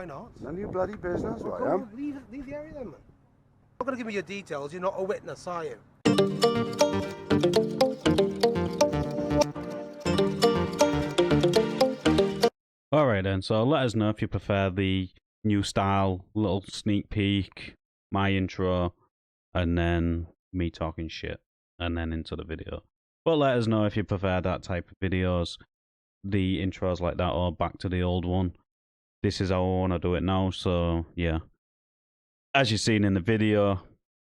Why not? None of your bloody business, Well, I am. leave the area then, man. You're not going to give me your details. You're not a witness, are you? Alright then, so let us know if you prefer the new style, little sneak peek, my intro, and then me talking shit, and then into the video. But let us know if you prefer that type of videos, the intros like that, or back to the old one. This is how I want to do it now, so yeah. As you've seen in the video,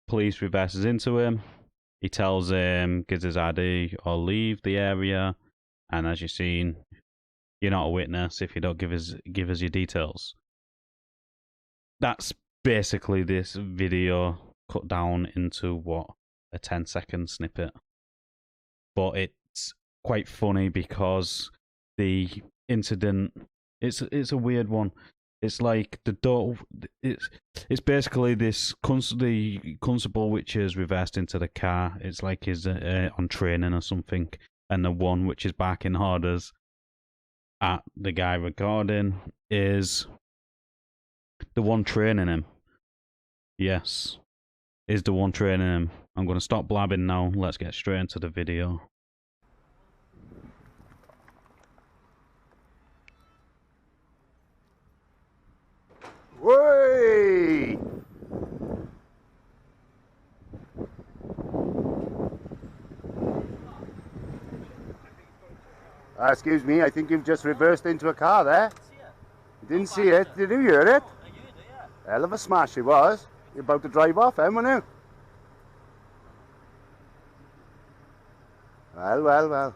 police reverses into him. He tells him, gives his ID, or leave the area, and as you've seen, you're not a witness if you don't give us your details. That's basically this video cut down into what, a 10-second snippet. But it's quite funny because the incident, it's a weird one. It's like it's basically this the constable which is reversed into the car. It's like he's on training or something, and the one which is barking orders at the guy recording is the one training him. Yes, is the one training him. I'm going to stop blabbing now. Let's get straight into the video. Way! Excuse me, I think you've just reversed into a car there. You didn't see it, did you hear it? Hell of a smash it was. You're about to drive off then, weren't you? Well.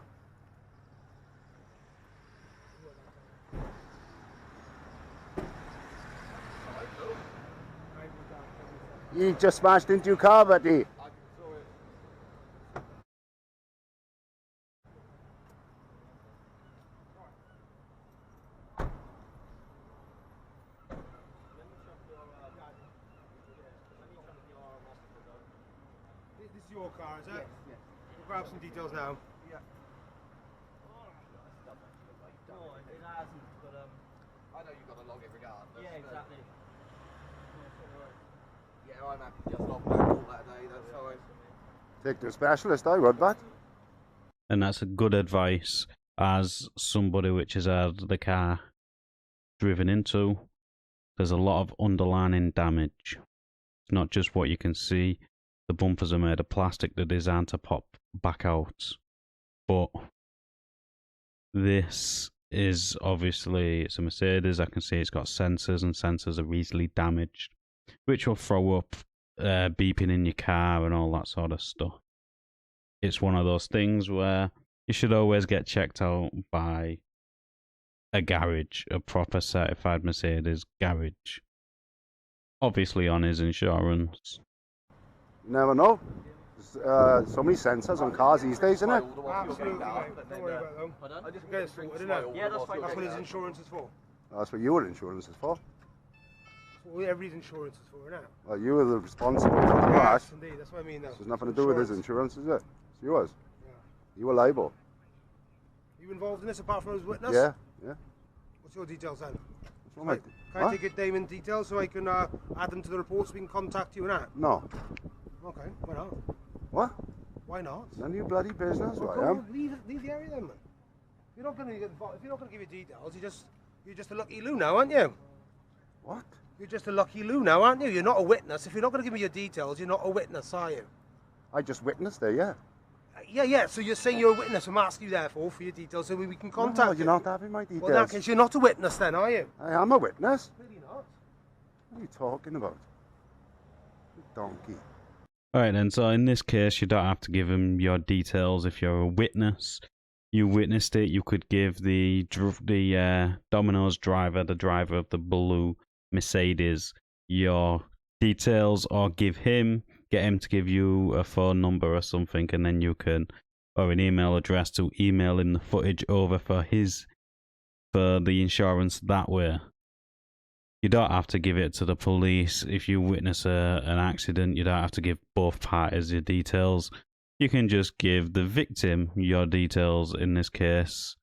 You just smashed into your car, buddy. This is your car, is it? Yes. We'll grab some details now. Yeah. No, it hasn't, but I know you've got to log it regardless. yeah, exactly. Yeah, I'm happy just log all that day, that's fine. Take to a specialist, I would, but. And that's a good advice as somebody which has had the car driven into. There's a lot of underlying damage. It's not just what you can see. The bumpers are made of plastic, they're designed to pop back out. But this is obviously, it's a Mercedes. I can see it's got sensors, and sensors are easily damaged, which will throw up beeping in your car and all that sort of stuff. It's one of those things where you should always get checked out by a garage, a proper certified Mercedes garage. Obviously on his insurance. You never know. There's so many sensors on cars these days, isn't it? Absolutely, mate. Don't worry about them. I just Get it sorted, isn't it? Yeah, that's fine. That's what his insurance is for. That's what your insurance is for. That's what everybody's insurance is for, isn't it? Well, you were the responsible for the crash. Yes, indeed. That's what I mean now. There's nothing to do with his insurance, is it? It's yours. Yeah. You were liable. You involved in this apart from as a witness? Yeah. What's your details then? What's wrong with Can I take your name and details so I can add them to the report so we can contact you and that? No. Okay, why not? What? Why not? None of your bloody business, Well, I am. leave the area then, man. If you're not going to get involved, if you're not going to give your details, you're just a lucky Lou now, aren't you? What? You're just a lucky Lou now, aren't you? You're not a witness. If you're not going to give me your details, you're not a witness, are you? I just witnessed it, yeah. Yeah. So you're saying you're a witness. I'm asking you therefore for your details so we can contact No, you. you're not having my details. Well, in that case, you're not a witness then, are you? I am a witness. Really not. What are you talking about? You donkey. Alright then, so in this case you don't have to give him your details if you're a witness. You witnessed it, you could give the Domino's driver, the driver of the blue Mercedes, your details, or get him to give you a phone number or something, and then you can, or an email address to email him the footage over for the insurance that way. You don't have to give it to the police. If you witness an accident, you don't have to give both parties your details. You can just give the victim your details, in this case,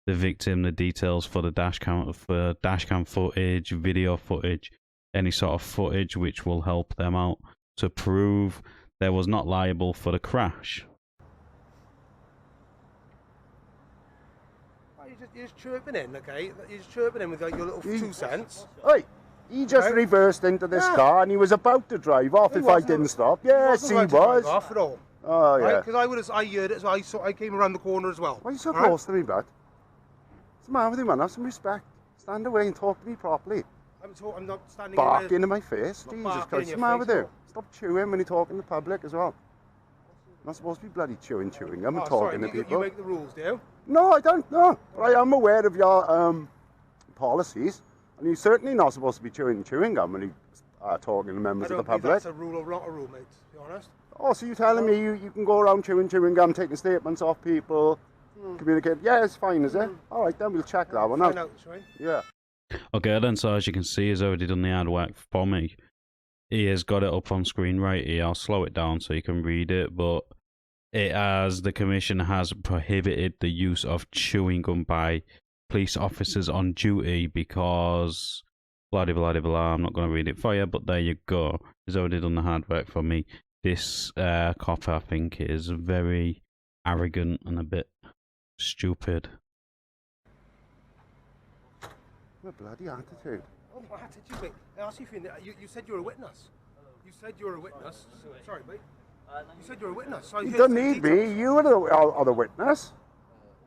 the victim the details for the dash cam footage, video footage, any sort of footage which will help them out to prove they was not liable for the crash. You're just chirping in, okay? You're just chirping in with like, your little 2 cents. Oi, he just reversed into this car and he was about to drive off if I didn't stop. Yes, he was. Off at all. Oh, yeah. Because I heard it, so I came around the corner as well. Why are you so close to me, bud? What's the matter with you, man? Have some respect. Stand away and talk to me properly. I'm not standing barking in my face. Jesus Christ, what's the matter with you? Stop chewing when you're talking to the public as well. I'm not supposed to be bloody chewing gum and talking to people. You make the rules, do you? No, I don't, no. But I am aware of your policies. And you're certainly not supposed to be chewing gum when you are talking to members of the public. That's a rule or not a rule, mate, to be honest. Oh, so you're telling me you can go around chewing gum, taking statements off people, communicate? Yeah, it's fine, is it? All right, then we'll check that one out. Yeah. Okay, then, so as you can see, he's already done the hard work for me. He has got it up on screen right here. I'll slow it down so you can read it, but the commission has prohibited the use of chewing gum by police officers on duty because blah blah blah blah. I'm not going to read it for you, but there you go. He's already done the hard work for me. This cop, I think, is very arrogant and a bit stupid. What a bloody attitude. Oh, my attitude, mate. I asked you if you said you were a witness. You said you were a witness. Sorry, mate. You said you were a witness. So you don't need me. You are the witness.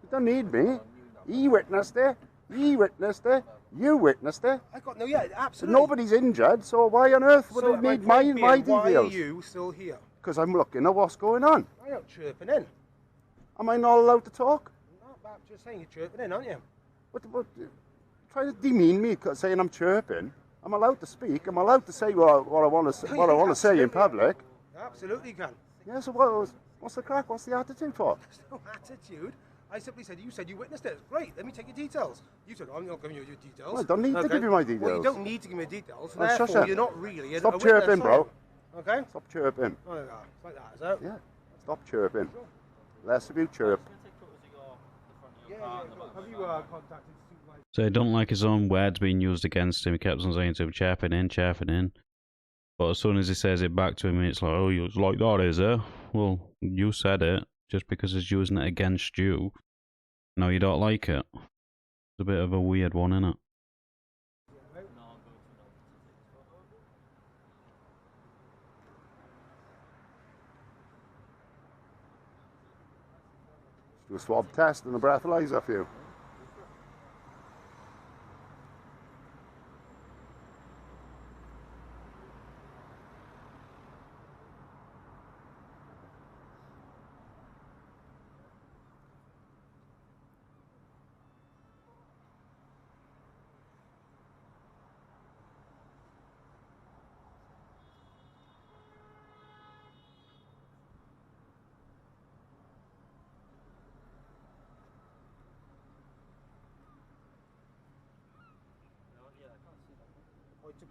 You don't need me. He witnessed it. He witnessed it. You witnessed it. I got no, yeah, absolutely. So nobody's injured, so why on earth would it need my details? Why are you still here? Because I'm looking at what's going on. I'm not chirping in. Am I not allowed to talk? No, I'm just saying you're chirping in, aren't you? What, try to demean me saying I'm chirping. I'm allowed to speak. I'm allowed to say what I want to say in public. Absolutely you can. Yeah, so what's the crack? What's the attitude for? There's no attitude. I simply said, you said you witnessed it. Great, let me take your details. You said, I'm not giving you your details. Well, I don't need to give you my details. Well, you don't need to give me details. Well, therefore, you're not really Stop chirping, bro. Okay? Stop chirping. Oh, yeah. It's like that, is it? Yeah. Stop chirping. Sure. Less of you chirp. Yeah. Have you contacted the supervisor? So he don't like his own words being used against him. He kept on saying to him, chirping in. But as soon as he says it back to him, it's like, oh, it's like that, is it? Well, you said it. Just because he's using it against you. No, you don't like it. It's a bit of a weird one, isn't it? Do a swab test and a breathalyzer for you.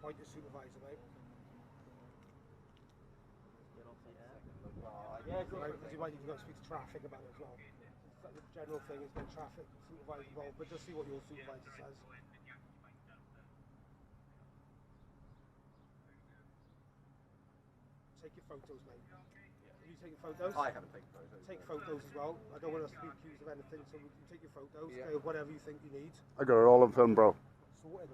Point to supervisor, mate. Yeah, because you might need to go speak to traffic about it as well. The general thing is get traffic supervisor involved, but just see what your supervisor says. Take your photos, mate. Are you taking photos? I haven't taken photos. Take photos as well. I don't want us to be accused of anything, so we can take your photos, whatever you think you need. I got it all on film, bro. Sorted.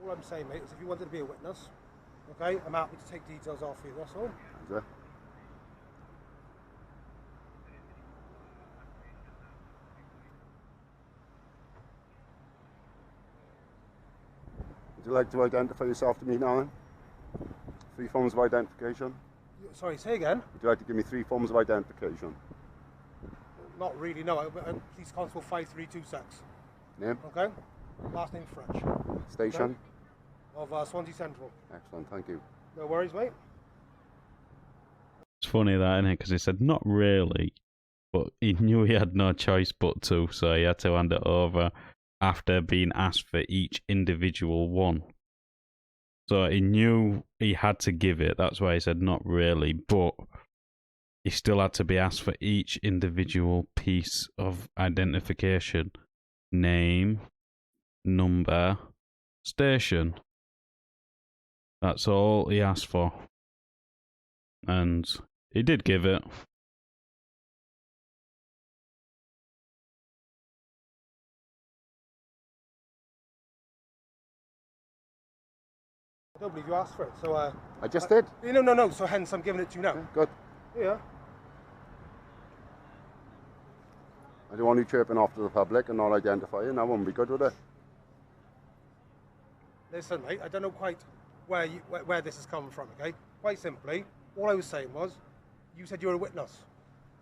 All I'm saying, mate, is if you wanted to be a witness, okay, I'm happy to take details off you, that's all. Is it? Would you like to identify yourself to me now, then? 3 forms of identification. Sorry, say again? Would you like to give me 3 forms of identification? Not really, no. Police Constable 5326. Name? Okay? Last name French. Station? Okay? Of Swansea Central. Excellent, thank you. No worries, mate. It's funny that, isn't it? Because he said, not really. but he knew he had no choice but to, so he had to hand it over after being asked for each individual one. So he knew he had to give it, that's why he said not really, but he still had to be asked for each individual piece of identification. Name, number, station. That's all he asked for. And he did give it. I don't believe you asked for it, so I just did. No. So hence I'm giving it to you now. Good. Yeah. I don't want you chirping off to the public and not identifying. That wouldn't be good, would it? Listen, mate, I don't know quite where this has come from, okay? Quite simply, all I was saying was, you said you were a witness.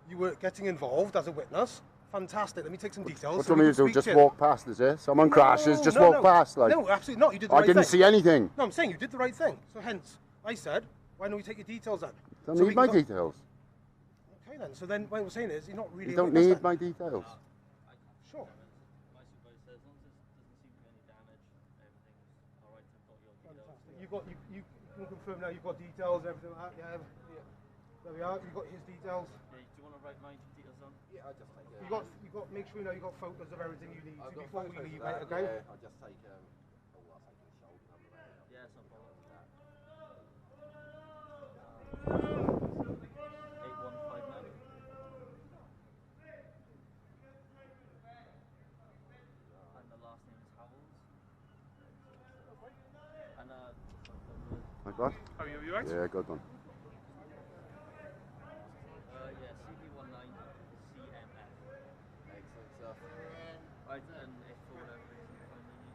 You were getting involved as a witness. Fantastic. Let me take some details. What do you want me to do? Just walk past, is it? Someone crashes, just no, walk past, like. No, absolutely not. You did the right thing. I didn't see anything. No, I'm saying you did the right thing. So hence, I said, why don't we take your details then? Don't need my details. Okay then. So then, what I'm saying is, you're not really. You don't need my details. Sure. My supervisor says, as long as there doesn't seem to be any damage, everything's alright. I've got your details. You can confirm now you've got details, everything like that. Yeah. There we are. You've got his details. Yeah, do you want to write my details on? Yeah, I'll just take it. You got. Make sure you know you got photos of everything you need before we leave, mate. That, Okay. yeah, I'll just take I'll take the shoulder number. Yeah, it's no problem with that. 8159. And the last name is Howells. And Like that? How are you? You right? Yeah, good one. yeah, CB19CMF. Excellent stuff. Right, and if for whatever reason you find any,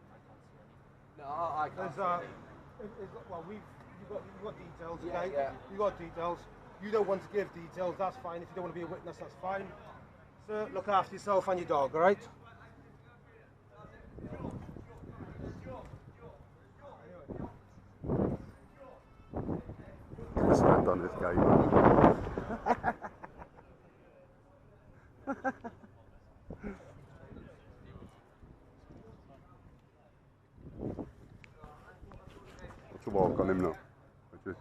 I can't see anything. No, I can't. Well, you got details, Yeah, okay? yeah. You got details. You don't want to give details, that's fine. If you don't want to be a witness, that's fine. Sir, look after yourself and your dog, all right? Snapped on this guy, man. What's the walk on him now? Yeah,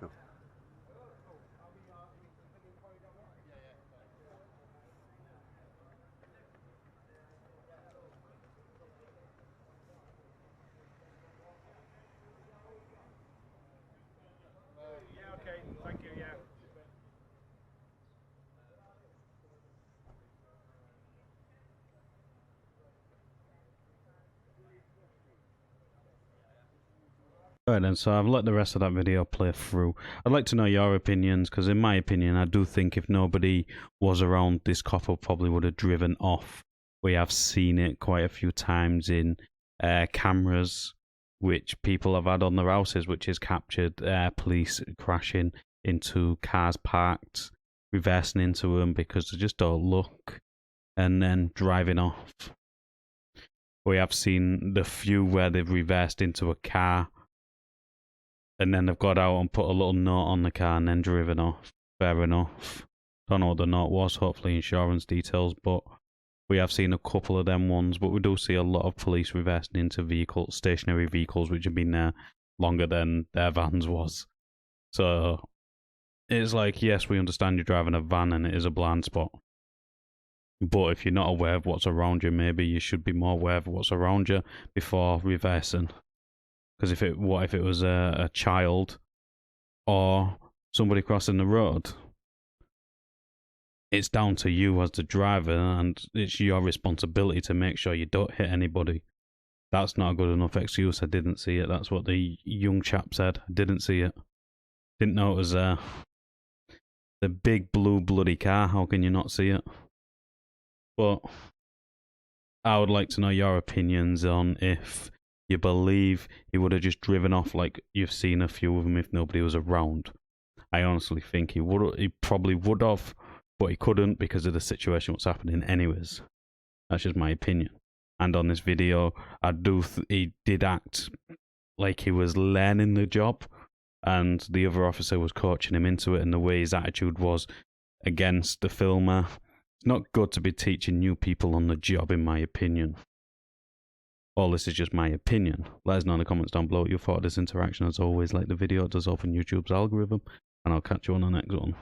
okay. Thank you, yeah. Alright then, so I've let the rest of that video play through. I'd like to know your opinions, because in my opinion, I do think if nobody was around, this copper probably would have driven off. We have seen it quite a few times in cameras, which people have had on their houses, which has captured police crashing into cars parked, reversing into them because they just don't look, and then driving off. We have seen the few where they've reversed into a car, and then they've got out and put a little note on the car and then driven off. Fair enough. Don't know what the note was, hopefully insurance details, but we have seen a couple of them ones, but we do see a lot of police reversing into vehicles, stationary vehicles, which have been there longer than their vans was. So it's like, yes, we understand you're driving a van and it is a blind spot. But if you're not aware of what's around you, maybe you should be more aware of what's around you before reversing. Because what if it was a child or somebody crossing the road? It's down to you as the driver, and it's your responsibility to make sure you don't hit anybody. That's not a good enough excuse. I didn't see it. That's what the young chap said. I didn't see it. Didn't know it was the big blue bloody car. How can you not see it? But I would like to know your opinions on if you believe he would have just driven off like you've seen a few of them if nobody was around. I honestly think he probably would have, but he couldn't because of the situation what's happening anyways. That's just my opinion. And on this video, he did act like he was learning the job, and the other officer was coaching him into it, and the way his attitude was, against the filmer. It's not good to be teaching new people on the job, in my opinion. All this is just my opinion. Let us know in the comments down below what you thought of this interaction. As always, like the video, it does open YouTube's algorithm, and I'll catch you on the next one.